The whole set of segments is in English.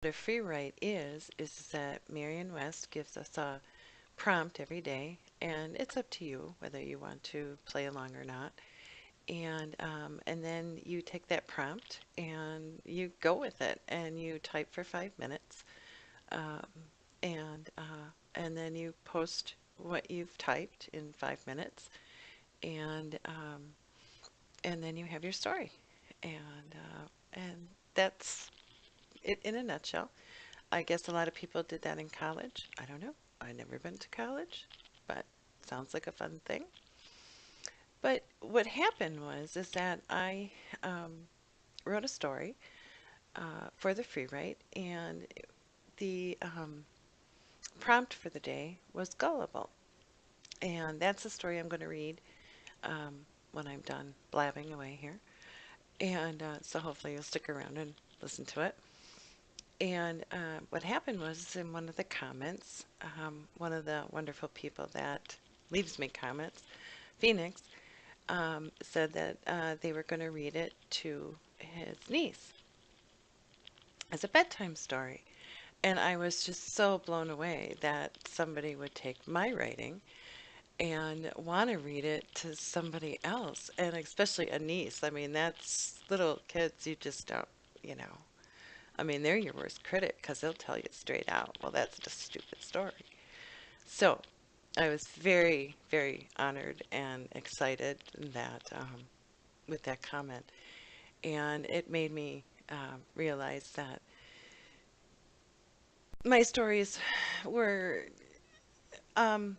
What a free write is that Marion West gives us a prompt every day, and it's up to you whether you want to play along or not. And then you take that prompt and you go with it, and you type for 5 minutes, um, and then you post what you've typed in 5 minutes, and and then you have your story, and that's it in a nutshell. I guess a lot of people did that in college. I don't know. I've never been to college, but sounds like a fun thing. But what happened was is that I wrote a story for the free write, and the prompt for the day was Gullible. And that's the story I'm going to read when I'm done blabbing away here. And so hopefully you'll stick around and listen to it. And what happened was in one of the comments, one of the wonderful people that leaves me comments, Phoenix, said that they were going to read it to his niece as a bedtime story. And I was just so blown away that somebody would take my writing and want to read it to somebody else, and especially a niece. I mean, that's little kids, you just don't, you know. I mean, they're your worst critic because they'll tell you straight out, well, that's just a stupid story. So I was very, very honored and excited that with that comment. And it made me realize that my stories were um,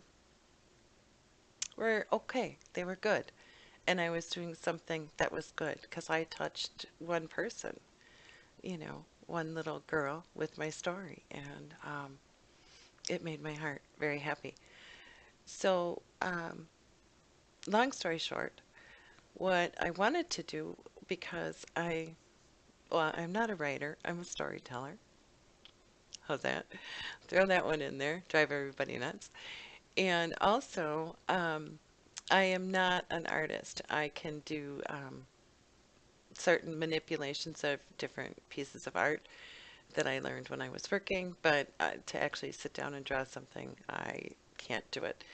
were okay. They were good. And I was doing something that was good because I touched one person, one little girl with my story. And it made my heart very happy. So, long story short, what I wanted to do, because well, I'm not a writer, I'm a storyteller. How's that? Throw that one in there, drive everybody nuts. And also, I am not an artist. I can do certain manipulations of different pieces of art that I learned when I was working, but to actually sit down and draw something, I can't do it.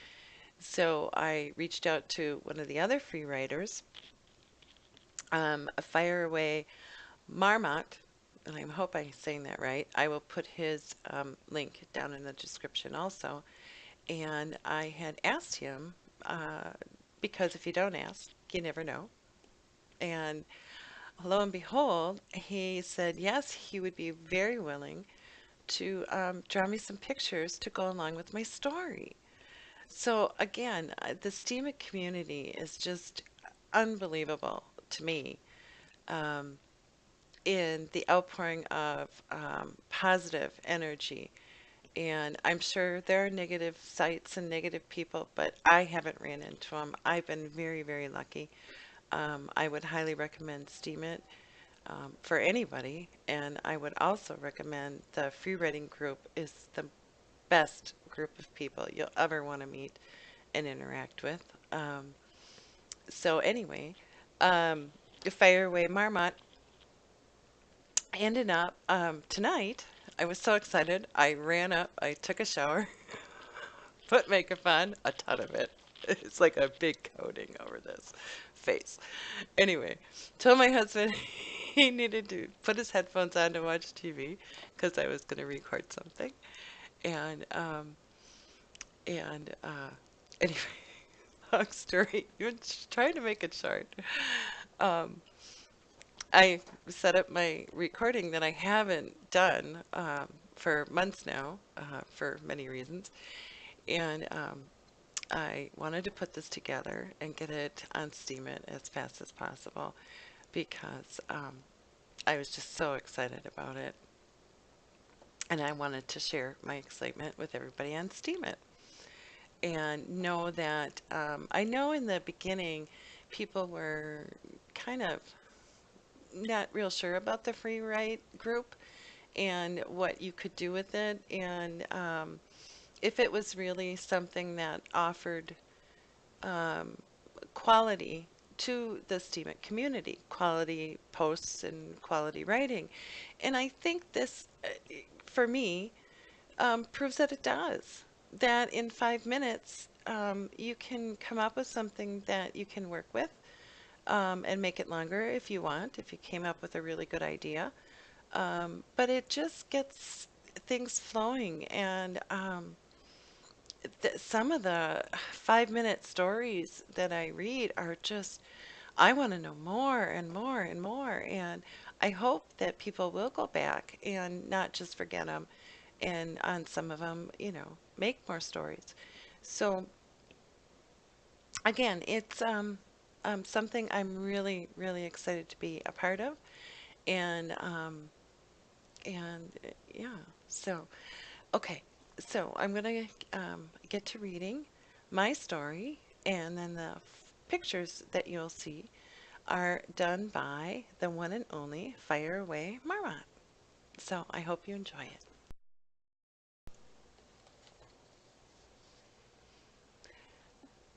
So I reached out to one of the other free writers, a Fire Away Marmot, and I hope I'm saying that right. I will put his link down in the description also. And I had asked him, uh, because if you don't ask, you never know. And lo and behold, he said yes, he would be very willing to draw me some pictures to go along with my story. So again, the Steemit community is just unbelievable to me, um, in the outpouring of positive energy. And I'm sure there are negative sites and negative people, but I haven't ran into them. I've been very, very lucky. I would highly recommend Steemit for anybody, and I would also recommend the free writing group is the best group of people you'll ever want to meet and interact with. So anyway, um, Fire Away Marmot ended up tonight. I was so excited. I ran up, I took a shower, put makeup on, a ton of it. It's like a big coating over this face. Anyway, told my husband he needed to put his headphones on to watch TV because I was going to record something. And and anyway, long story. You're trying to make it short. Um, I set up my recording that I haven't done for months now, for many reasons, and I wanted to put this together and get it on Steemit as fast as possible because I was just so excited about it, and I wanted to share my excitement with everybody on Steemit. And know that I know in the beginning people were kind of not real sure about the free write group and what you could do with it, and if it was really something that offered um, quality to the Steemit community, quality posts and quality writing. And I think this, for me, proves that it does. That in 5 minutes, you can come up with something that you can work with, and make it longer if you want, if you came up with a really good idea. But it just gets things flowing. And some of the 5 minute stories that I read are just, I want to know more and more and more. And I hope that people will go back and not just forget them, and on some of them, make more stories. So again, it's something I'm really, really excited to be a part of. And yeah, so okay, so I'm gonna get to reading my story, and then the pictures that you'll see are done by the one and only Fire Away Marmot. So I hope you enjoy it.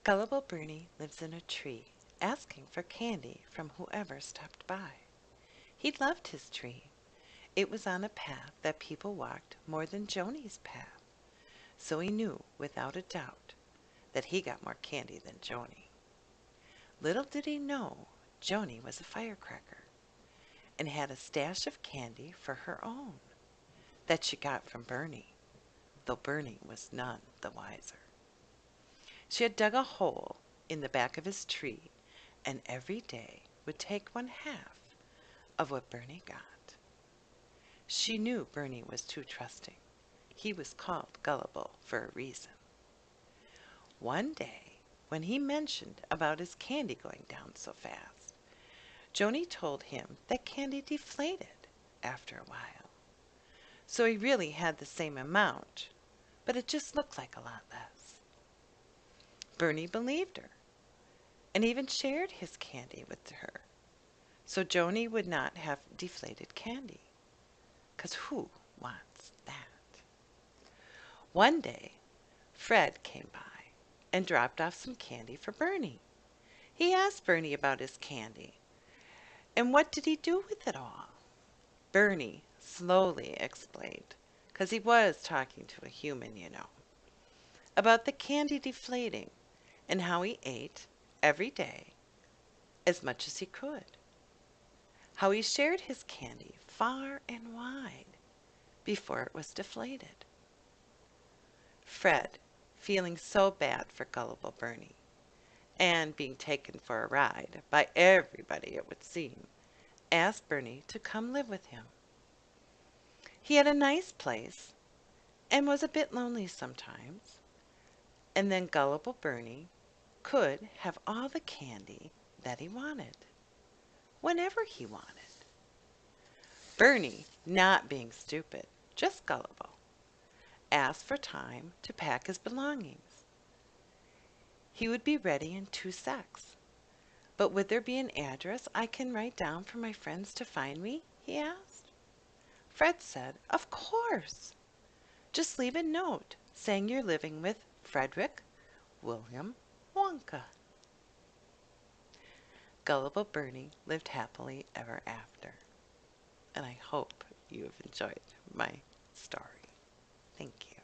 Gullible Berney lives in a tree, asking for candy from whoever stopped by. He loved his tree. It was on a path that people walked more than Joni's path, so he knew without a doubt that he got more candy than Joni. Little did he know Joni was a firecracker and had a stash of candy for her own that she got from Berney, though Berney was none the wiser. She had dug a hole in the back of his tree, and every day would take one half of what Berney got. She knew Berney was too trusting. He was called Gullible for a reason. One day, when he mentioned about his candy going down so fast, Joni told him that candy deflated after a while. So he really had the same amount, but it just looked like a lot less. Berney believed her and even shared his candy with her, so Joni would not have deflated candy, 'cause who wants that? One day, Fred came by and dropped off some candy for Berney. He asked Berney about his candy, and what did he do with it all? Berney slowly explained, 'cause he was talking to a human, about the candy deflating and how he ate every day as much as he could. How he shared his candy far and wide before it was deflated. Fred, feeling so bad for Gullible Berney, and being taken for a ride by everybody it would seem, asked Berney to come live with him. He had a nice place and was a bit lonely sometimes, and then Gullible Berney could have all the candy that he wanted, whenever he wanted. Berney, not being stupid, just gullible, asked for time to pack his belongings. He would be ready in 2 secs. But would there be an address I can write down for my friends to find me? He asked. Fred said, of course. Just leave a note saying you're living with Frederick William Wonka. Gullible Berney lived happily ever after. And I hope you have enjoyed my story. Thank you.